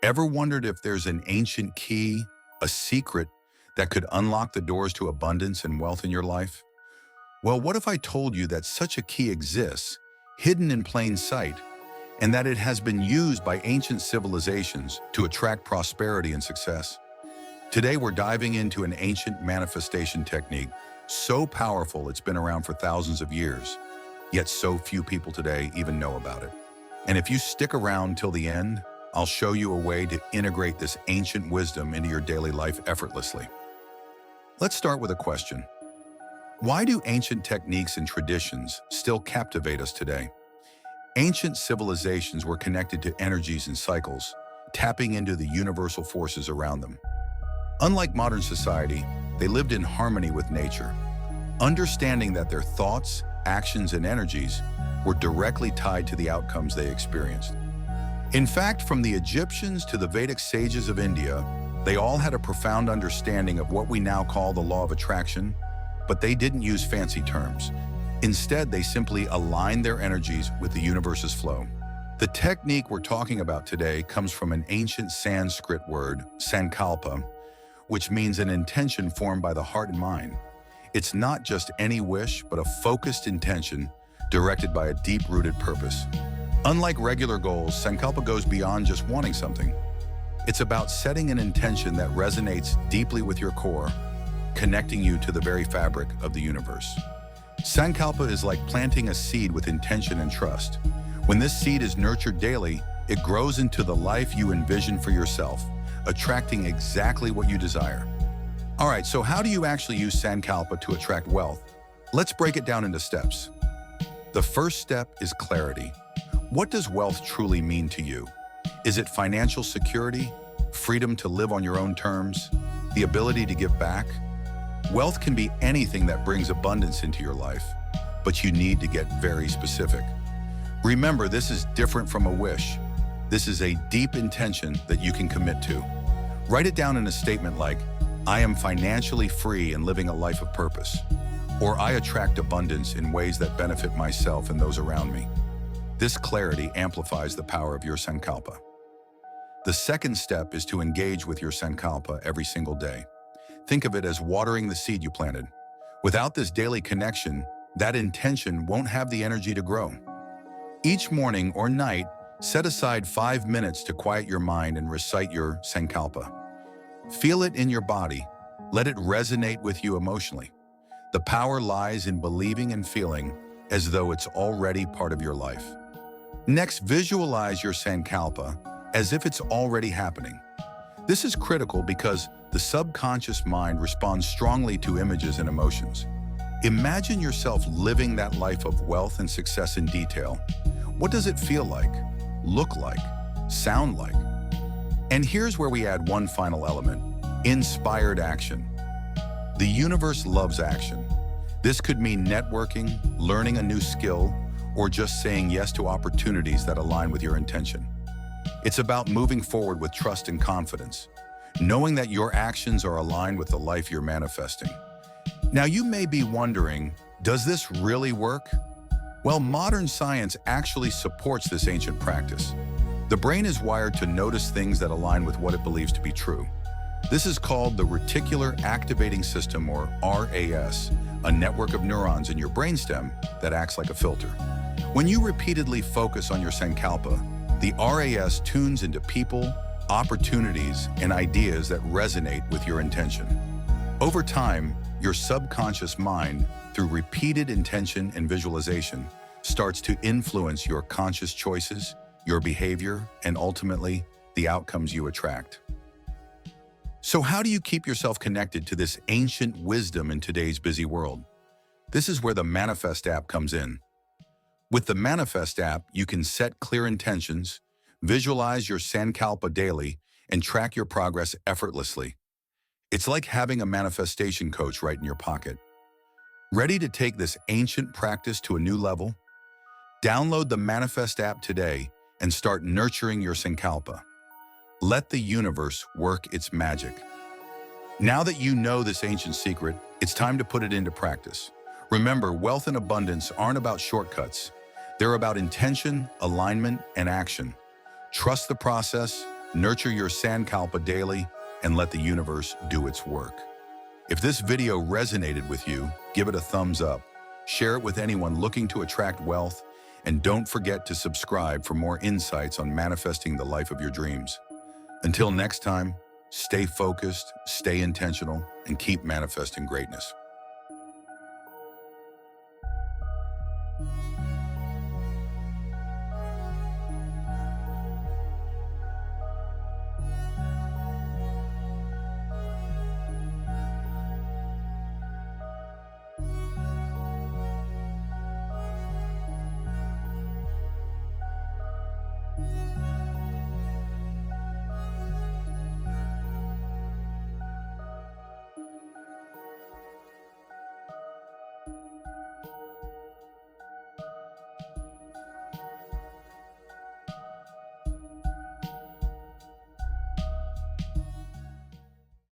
Ever wondered if there's an ancient key, a secret that could unlock the doors to abundance and wealth in your life? Well, what if I told you that such a key exists, hidden in plain sight, and that it has been used by ancient civilizations to attract prosperity and success? Today, we're diving into an ancient manifestation technique so powerful it's been around for thousands of years, yet so few people today even know about it. And if you stick around till the end, I'll show you a way to integrate this ancient wisdom into your daily life effortlessly. Let's start with a question. Why do ancient techniques and traditions still captivate us today? Ancient civilizations were connected to energies and cycles, tapping into the universal forces around them. Unlike modern society, they lived in harmony with nature, understanding that their thoughts, actions, and energies were directly tied to the outcomes they experienced. In fact, from the Egyptians to the Vedic sages of India, they all had a profound understanding of what we now call the law of attraction, but they didn't use fancy terms. Instead, they simply aligned their energies with the universe's flow. The technique we're talking about today comes from an ancient Sanskrit word, Sankalpa, which means an intention formed by the heart and mind. It's not just any wish, but a focused intention directed by a deep-rooted purpose. Unlike regular goals, Sankalpa goes beyond just wanting something. It's about setting an intention that resonates deeply with your core, connecting you to the very fabric of the universe. Sankalpa is like planting a seed with intention and trust. When this seed is nurtured daily, it grows into the life you envision for yourself, attracting exactly what you desire. All right, so how do you actually use Sankalpa to attract wealth? Let's break it down into steps. The first step is clarity. What does wealth truly mean to you? Is it financial security, freedom to live on your own terms, the ability to give back? Wealth can be anything that brings abundance into your life, but you need to get very specific. Remember, this is different from a wish. This is a deep intention that you can commit to. Write it down in a statement like, I am financially free and living a life of purpose, or I attract abundance in ways that benefit myself and those around me. This clarity amplifies the power of your Sankalpa. The second step is to engage with your Sankalpa every single day. Think of it as watering the seed you planted. Without this daily connection, that intention won't have the energy to grow. Each morning or night, set aside 5 minutes to quiet your mind and recite your Sankalpa. Feel it in your body. Let it resonate with you emotionally. The power lies in believing and feeling as though it's already part of your life. Next, visualize your Sankalpa as if it's already happening. This is critical because the subconscious mind responds strongly to images and emotions. Imagine yourself living that life of wealth and success in detail. What does it feel like, look like, sound like? And here's where we add one final element: inspired action. The universe loves action. This could mean networking, learning a new skill, or just saying yes to opportunities that align with your intention. It's about moving forward with trust and confidence, knowing that your actions are aligned with the life you're manifesting. Now, you may be wondering, does this really work? Well, modern science actually supports this ancient practice. The brain is wired to notice things that align with what it believes to be true. This is called the reticular activating system, or RAS, a network of neurons in your brainstem that acts like a filter. When you repeatedly focus on your Sankalpa, the RAS tunes into people, opportunities, and ideas that resonate with your intention. Over time, your subconscious mind, through repeated intention and visualization, starts to influence your conscious choices, your behavior, and ultimately, the outcomes you attract. So how do you keep yourself connected to this ancient wisdom in today's busy world? This is where the Manifest app comes in. With the Manifest app, you can set clear intentions, visualize your Sankalpa daily, and track your progress effortlessly. It's like having a manifestation coach right in your pocket. Ready to take this ancient practice to a new level? Download the Manifest app today and start nurturing your Sankalpa. Let the universe work its magic. Now that you know this ancient secret, it's time to put it into practice. Remember, wealth and abundance aren't about shortcuts. They're about intention, alignment, and action. Trust the process, Nurture your Sankalpa daily and let the universe do its work. If this video resonated with you, give it a thumbs up, share it with anyone looking to attract wealth, and don't forget to subscribe for more insights on manifesting the life of your dreams. Until next time, stay focused, stay intentional, and keep manifesting greatness.